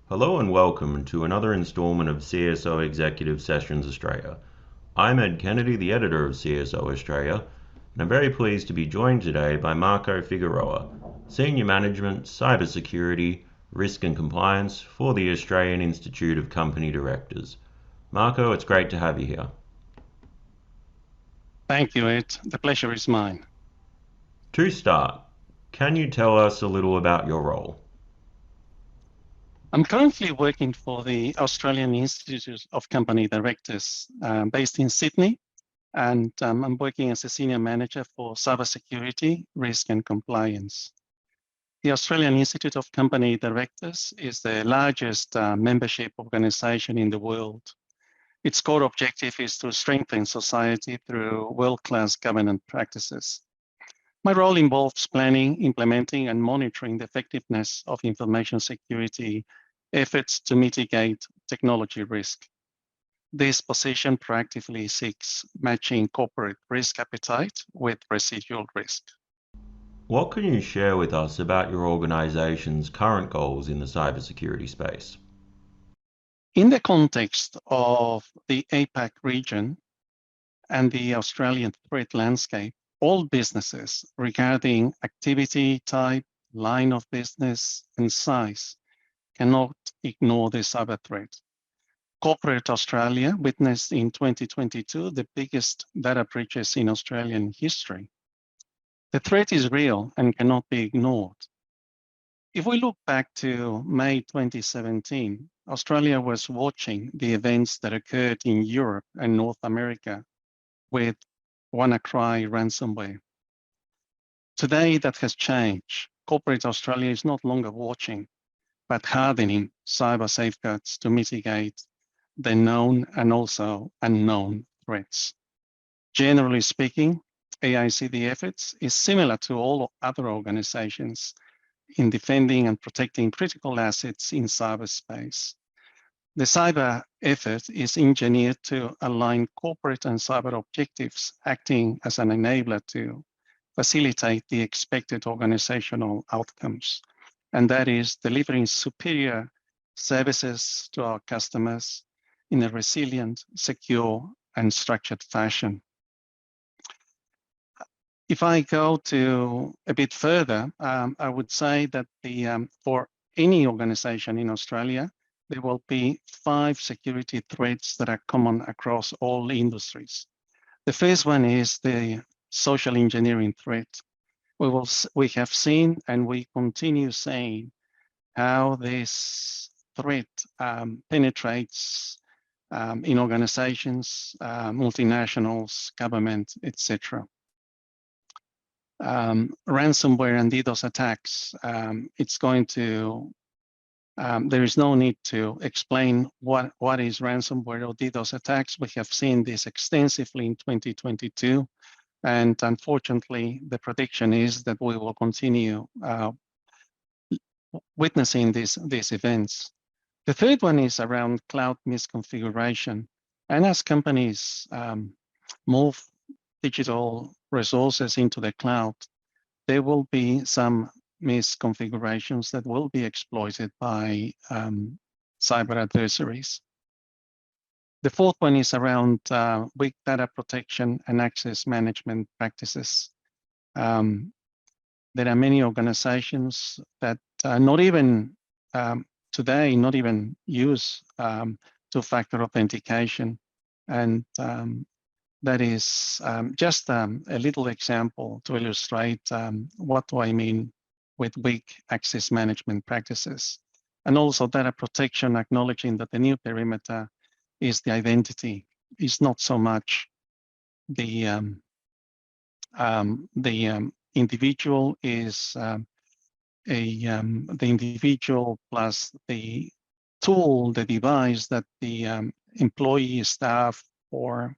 Hello and welcome to another installment of CSO Executive Sessions Australia. I'm Ed Kennedy, the editor of CSO Australia, and I'm very pleased to be joined today by Marco Figueroa, Senior Management, Cybersecurity, Risk and Compliance for the Australian Institute of Company Directors. Marco, it's great to have you here. Thank you, Ed. The pleasure is mine. To start, can you tell us a little about your role? I'm currently working for the Australian Institute of Company Directors based in Sydney, and I'm working as a senior manager for cybersecurity, risk and compliance. The Australian Institute of Company Directors is the largest membership organization in the world. Its core objective is to strengthen society through world-class governance practices. My role involves planning, implementing, and monitoring the effectiveness of information security efforts to mitigate technology risk. This position proactively seeks matching corporate risk appetite with residual risk. What can you share with us about your organization's current goals in the cybersecurity space? In the context of the APAC region and the Australian threat landscape, all businesses regarding activity type, line of business, and size cannot ignore the cyber threat. Corporate Australia witnessed in 2022 the biggest data breaches in Australian history. The threat is real and cannot be ignored. If we look back to May 2017, Australia was watching the events that occurred in Europe and North America with WannaCry ransomware. Today that has changed. Corporate Australia is not longer watching, but hardening cyber safeguards to mitigate the known and also unknown threats. Generally speaking, AICD efforts is similar to all other organizations in defending and protecting critical assets in cyberspace. The cyber effort is engineered to align corporate and cyber objectives, acting as an enabler to facilitate the expected organizational outcomes. And that is delivering superior services to our customers in a resilient, secure, and structured fashion. If I go to a bit further, I would say that for any organization in Australia, there will be 5 security threats that are common across all industries. The first one is the social engineering threat. We have seen and we continue seeing how this threat penetrates in organizations, multinationals, government, etc. Ransomware and DDoS attacks, there is no need to explain what is ransomware or DDoS attacks. We have seen this extensively in 2022, and unfortunately, the prediction is that we will continue witnessing these events. The third one is around cloud misconfiguration. And as companies move digital resources into the cloud, there will be some misconfigurations that will be exploited by cyber adversaries. The fourth one is around weak data protection and access management practices. There are many organizations that not even today, not even use two-factor authentication. And that is just a little example to illustrate what do I mean with weak access management practices. And also data protection, acknowledging that the new perimeter is the identity, is not so much the individual, is the individual plus the tool, the device that the employee, staff, or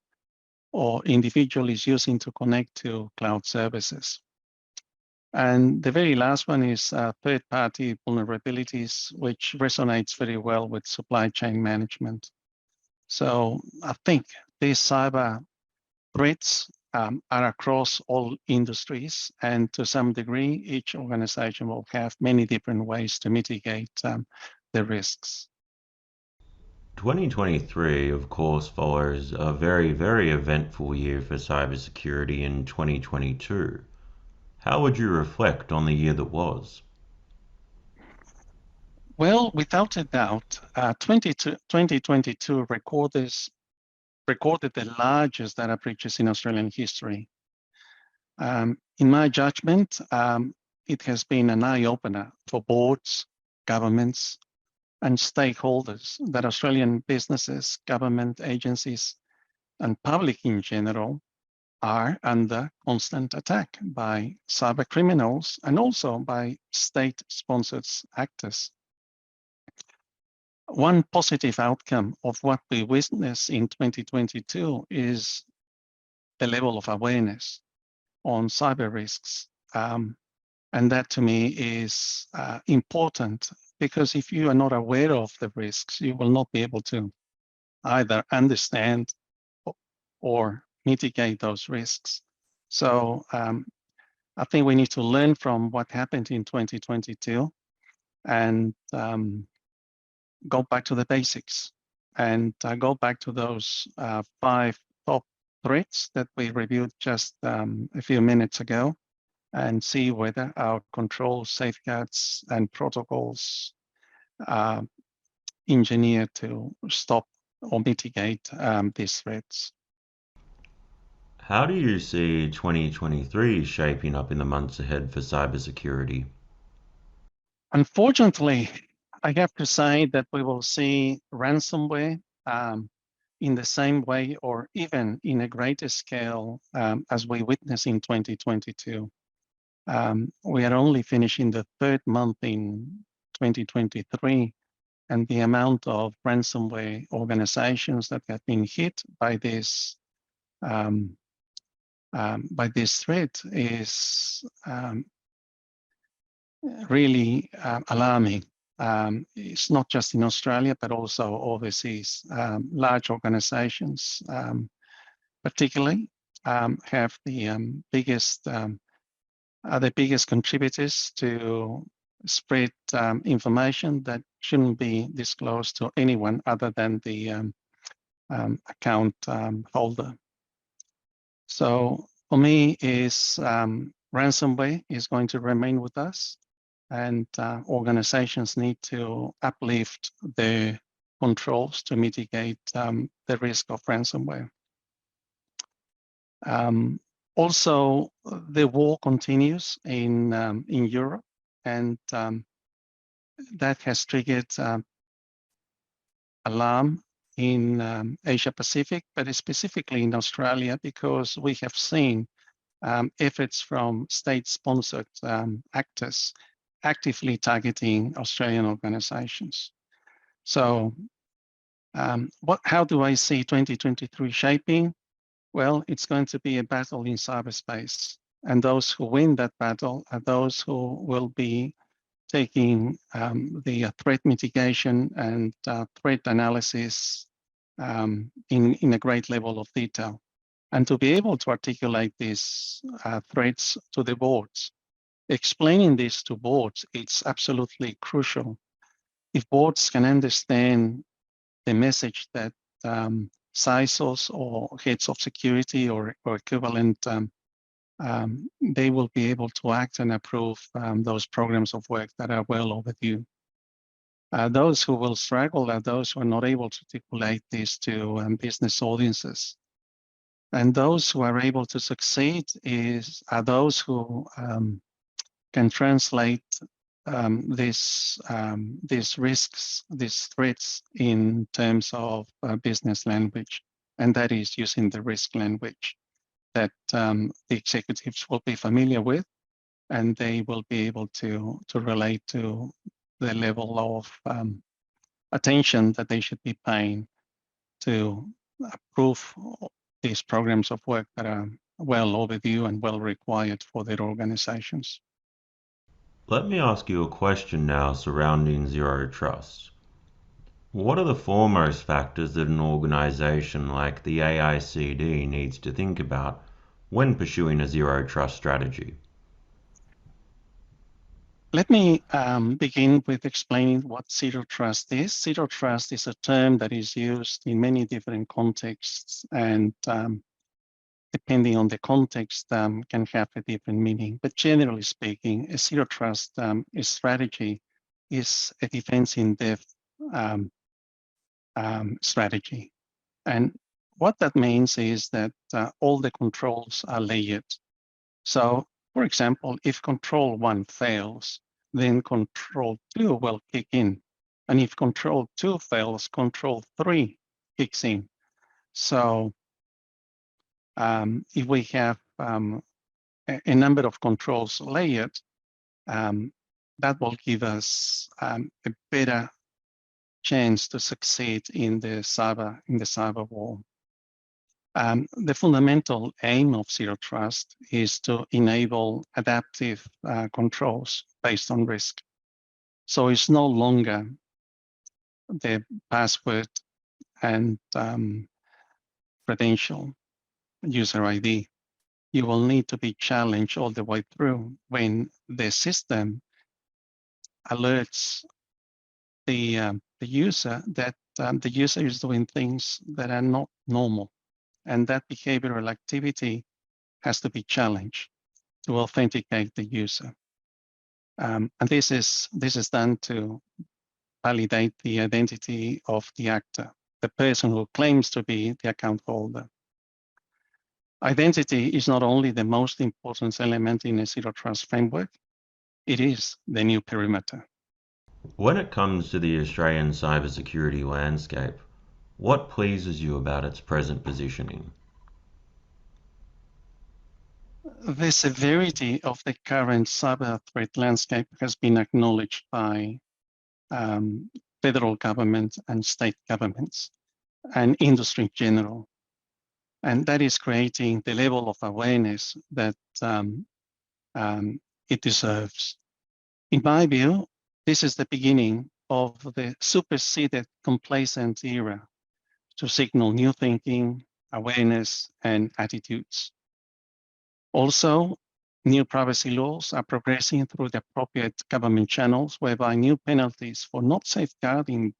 individual is using to connect to cloud services. And the very last one is third-party vulnerabilities, which resonates very well with supply chain management. So I think these cyber threats are across all industries, and to some degree, each organization will have many different ways to mitigate the risks. 2023, of course, follows a very, very eventful year for cybersecurity in 2022. How would you reflect on the year that was? Well, without a doubt, 2022 recorded the largest data breaches in Australian history. In my judgment, it has been an eye-opener for boards, governments, and stakeholders that Australian businesses, government agencies, and public in general are under constant attack by cyber criminals and also by state-sponsored actors. One positive outcome of what we witnessed in 2022 is the level of awareness on cyber risks. And that to me is important, because if you are not aware of the risks, you will not be able to either understand or mitigate those risks. So I think we need to learn from what happened in 2022 and go back to the basics and go back to those 5 top threats that we reviewed just a few minutes ago, and see whether our controls, safeguards, and protocols are engineered to stop or mitigate these threats. How do you see 2023 shaping up in the months ahead for cybersecurity? Unfortunately, I have to say that we will see ransomware in the same way or even in a greater scale as we witnessed in 2022. We are only finishing the 3rd month in 2023, and the amount of ransomware organizations that have been hit by this threat is really alarming. It's not just in Australia, but also overseas. Large organizations, particularly, have the biggest are the biggest contributors to spread information that shouldn't be disclosed to anyone other than the account holder. So for me, is ransomware is going to remain with us, and organizations need to uplift their controls to mitigate the risk of ransomware. Also, the war continues in Europe, and that has triggered alarm in Asia Pacific, but specifically in Australia, because we have seen efforts from state-sponsored actors actively targeting Australian organizations. So how do I see 2023 shaping? Well, it's going to be a battle in cyberspace, and those who win that battle are those who will be taking the threat mitigation and threat analysis in a great level of detail. And to be able to articulate these threats to the boards, explaining this to boards, it's absolutely crucial. If boards can understand the message that CISOs or heads of security or equivalent, they will be able to act and approve those programs of work that are well overdue. Those who will struggle are those who are not able to articulate this to business audiences. And those who are able to succeed are those who can translate these risks, these threats in terms of business language, and that is using the risk language that the executives will be familiar with, and they will be able to relate to the level of attention that they should be paying to approve these programs of work that are well overdue and well required for their organizations. Let me ask you a question now surrounding zero trust. What are the foremost factors that an organization like the AICD needs to think about when pursuing a zero trust strategy? Let me begin with explaining what Zero Trust is. Zero Trust is a term that is used in many different contexts, and depending on the context, can have a different meaning. But generally speaking, a Zero Trust strategy is a defense in depth strategy. And what that means is that all the controls are layered. So, for example, if control 1 fails, then control 2 will kick in. And if control 2 fails, control 3 kicks in. So if we have a number of controls layered, that will give us a better chance to succeed in the cyber war. The fundamental aim of Zero Trust is to enable adaptive controls based on risk. So it's no longer the password and credential user ID. You will need to be challenged all the way through when the system alerts the user that the user is doing things that are not normal, and that behavioral activity has to be challenged to authenticate the user. And this is done to validate the identity of the actor, the person who claims to be the account holder. Identity is not only the most important element in a Zero Trust framework, it is the new perimeter. When it comes to the Australian cybersecurity landscape, what pleases you about its present positioning? The severity of the current cyber threat landscape has been acknowledged by federal government and state governments and industry in general. And that is creating the level of awareness that it deserves. In my view, this is the beginning of the superseded complacent era to signal new thinking, awareness, and attitudes. Also, new privacy laws are progressing through the appropriate government channels, whereby new penalties for not safeguarding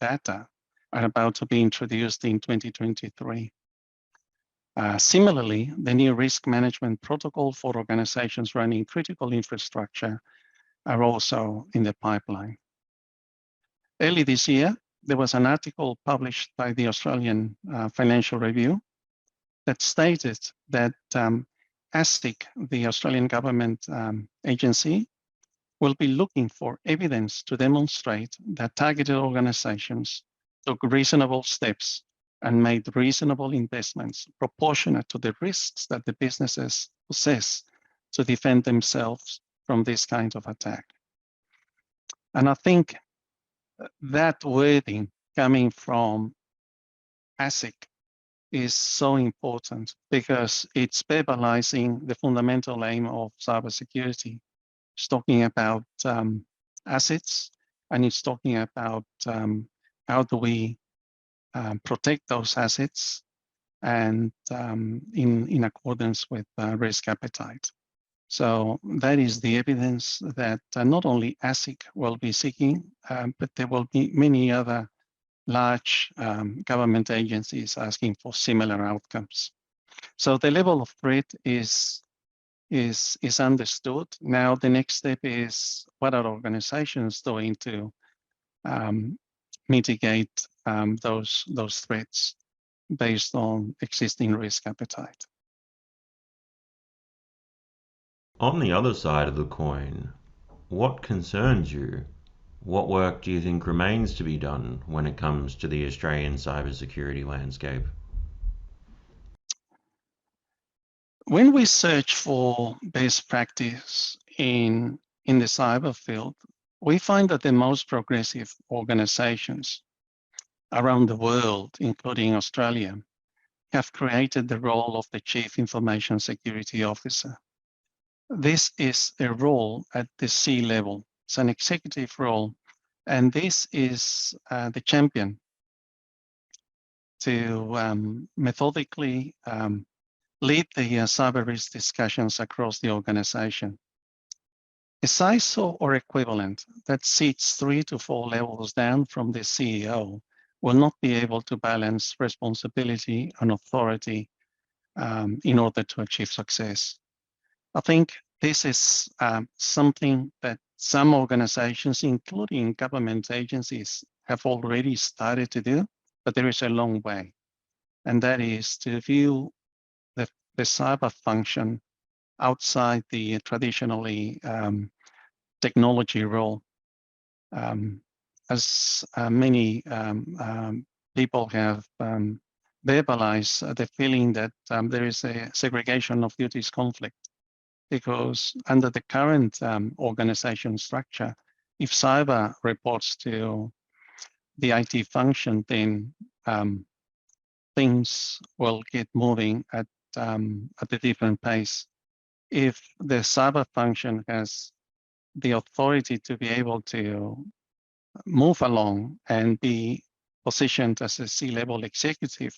data are about to be introduced in 2023. Similarly, the new risk management protocol for organizations running critical infrastructure are also in the pipeline. Early this year, there was an article published by the Australian Financial Review that stated that ASIC, the Australian government agency, will be looking for evidence to demonstrate that targeted organizations took reasonable steps and made reasonable investments proportionate to the risks that the businesses possess to defend themselves from this kind of attack. And I think that wording coming from ASIC is so important because it's verbalizing the fundamental aim of cybersecurity. It's talking about assets, and it's talking about how do we protect those assets and in accordance with risk appetite. So that is the evidence that not only ASIC will be seeking, but there will be many other large government agencies asking for similar outcomes. So the level of threat is understood. Now the next step is what are organizations doing to mitigate those threats based on existing risk appetite. On the other side of the coin, what concerns you? What work do you think remains to be done when it comes to the Australian cybersecurity landscape? When we search for best practice in the cyber field, we find that the most progressive organizations around the world, including Australia, have created the role of the Chief Information Security Officer. This is a role at the C-level. It's an executive role, and this is the champion to methodically lead the cyber risk discussions across the organization. A CISO or equivalent that sits 3 to 4 levels down from the CEO will not be able to balance responsibility and authority in order to achieve success. I think this is something that some organizations, including government agencies, have already started to do, but there is a long way. And that is to view the cyber function outside the traditionally technology role. As many people have verbalized the feeling that there is a segregation of duties conflict, because under the current organization structure, if cyber reports to the IT function, then things will get moving at a different pace. If the cyber function has the authority to be able to move along and be positioned as a C-level executive,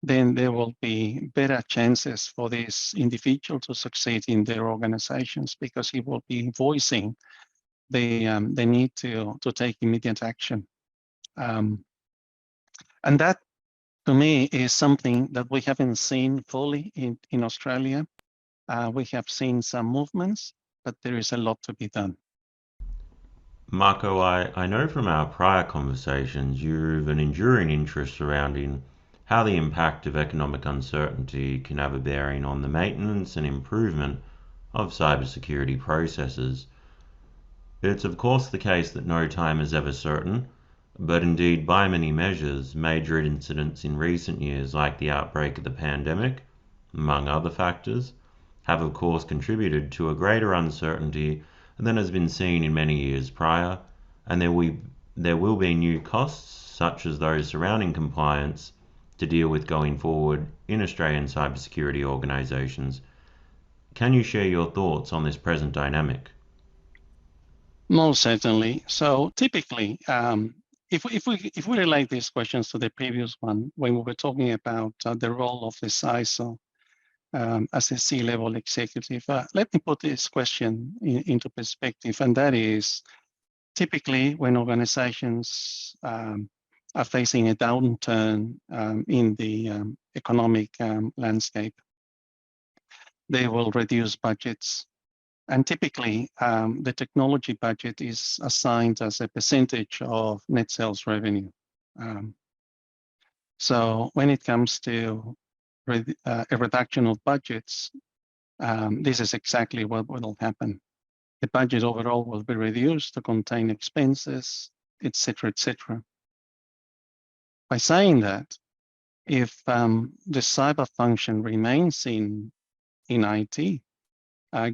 then there will be better chances for this individual to succeed in their organizations, because he will be voicing the need to take immediate action. And that, to me, is something that we haven't seen fully in Australia. We have seen some movements, but there is a lot to be done. Marco, I know from our prior conversations you've an enduring interest surrounding how the impact of economic uncertainty can have a bearing on the maintenance and improvement of cybersecurity processes. It's of course the case that no time is ever certain, but indeed by many measures, major incidents in recent years like the outbreak of the pandemic, among other factors, have of course contributed to a greater uncertainty than has been seen in many years prior, and there will be new costs, such as those surrounding compliance, to deal with going forward in Australian cybersecurity organisations. Can you share your thoughts on this present dynamic? Most certainly. So typically, if we relate these questions to the previous one, when we were talking about the role of the CISO as a C-level executive, let me put this question into perspective, and that is, typically when organizations are facing a downturn in the economic landscape, they will reduce budgets. And typically, the technology budget is assigned as a percentage of net sales revenue. So when it comes to a reduction of budgets, this is exactly what will happen. The budget overall will be reduced to contain expenses, etc., etc. By saying that, if the cyber function remains in IT,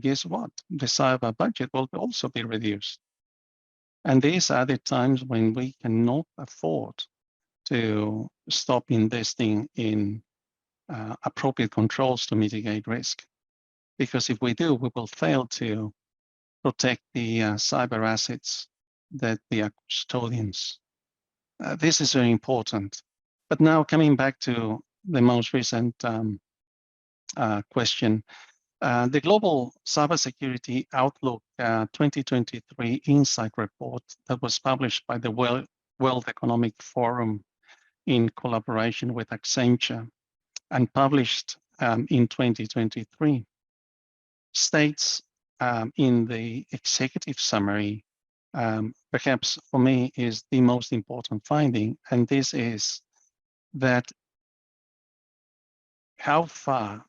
guess what? The cyber budget will also be reduced. And these are the times when we cannot afford to stop investing in appropriate controls to mitigate risk. Because if we do, we will fail to protect the cyber assets that they are custodians. This is very important. But now coming back to the most recent question, the Global Cybersecurity Outlook 2023 Insight Report that was published by the World Economic Forum in collaboration with Accenture and published in 2023 states in the executive summary, perhaps for me is the most important finding, and this is that how far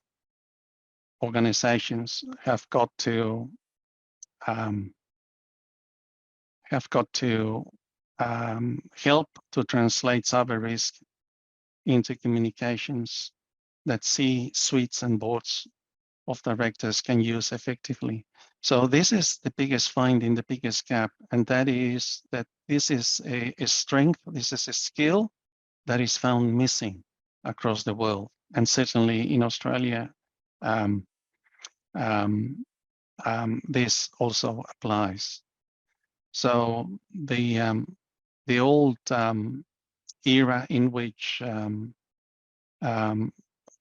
organizations have got to help to translate cyber risk into communications that C-suites and boards of directors can use effectively. So this is the biggest finding, the biggest gap, and that is that this is a strength, this is a skill that is found missing across the world, and certainly in Australia, this also applies. So the old era in which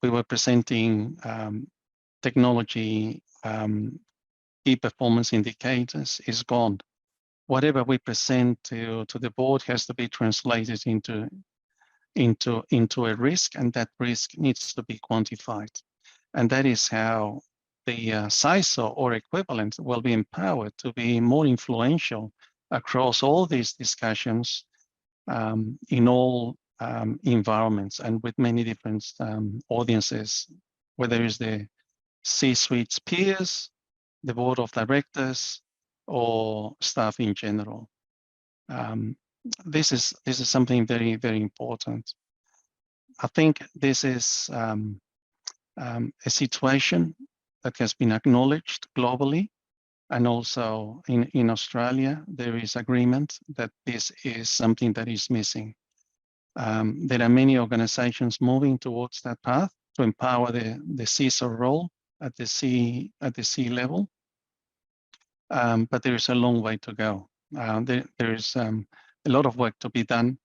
we were presenting technology key performance indicators is gone. Whatever we present to the board has to be translated into a risk, and that risk needs to be quantified. And that is how the CISO or equivalent will be empowered to be more influential across all these discussions in all environments and with many different audiences, whether it's the C-suite's peers, the board of directors, or staff in general. This is something very, very important. I think this is a situation that has been acknowledged globally, and also in Australia, there is agreement that this is something that is missing. There are many organizations moving towards that path to empower the CISO role at the C level, but there is a long way to go. There is a lot of work to be done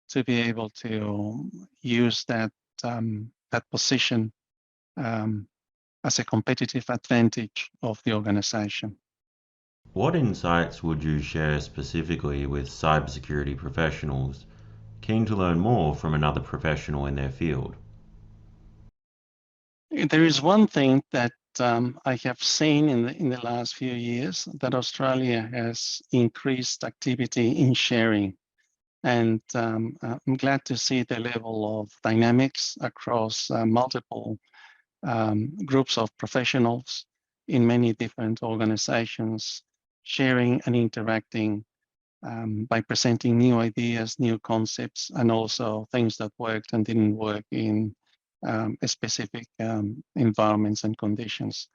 to be able to use that position as a competitive advantage of the organization. What insights would you share specifically with cybersecurity professionals keen to learn more from another professional in their field? There is one thing that I have seen in the last few years, that Australia has increased activity in sharing. And I'm glad to see the level of dynamics across multiple groups of professionals in many different organizations, sharing and interacting by presenting new ideas, new concepts, and also things that worked and didn't work in specific environments and conditions.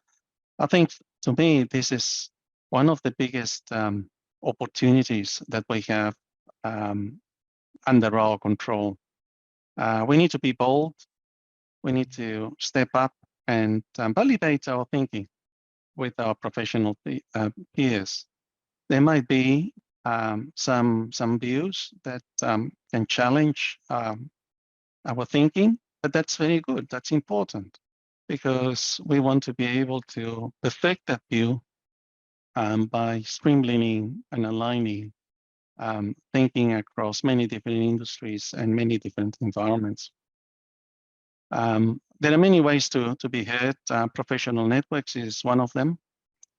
I think, to me, this is one of the biggest opportunities that we have under our control. We need to be bold. We need to step up and validate our thinking with our professional peers. There might be some views that can challenge our thinking, but that's very good. That's important, because we want to be able to perfect that view by streamlining and aligning thinking across many different industries and many different environments. There are many ways to be heard. Professional networks is one of them,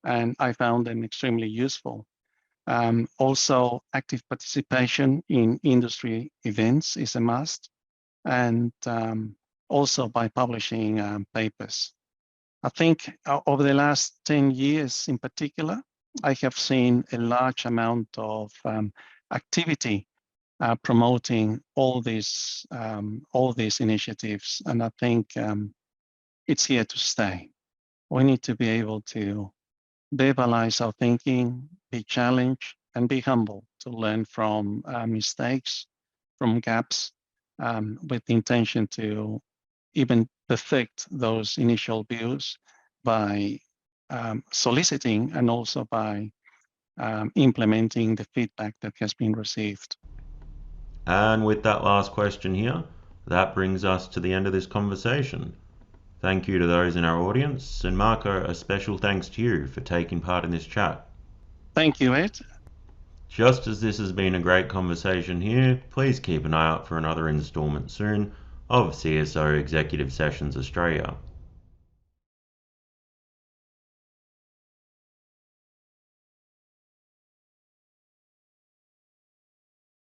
and I found them extremely useful. Also, active participation in industry events is a must, and also by publishing papers. I think over the last 10 years in particular, I have seen a large amount of activity promoting all these initiatives, and I think it's here to stay. We need to be able to verbalize our thinking, be challenged, and be humble to learn from mistakes, from gaps, with the intention to even perfect those initial views by soliciting and also by implementing the feedback that has been received. And with that last question here, that brings us to the end of this conversation. Thank you to those in our audience, and Marco, a special thanks to you for taking part in this chat. Thank you, Ed. Just as this has been a great conversation here, please keep an eye out for another instalment soon of CSO Executive Sessions Australia.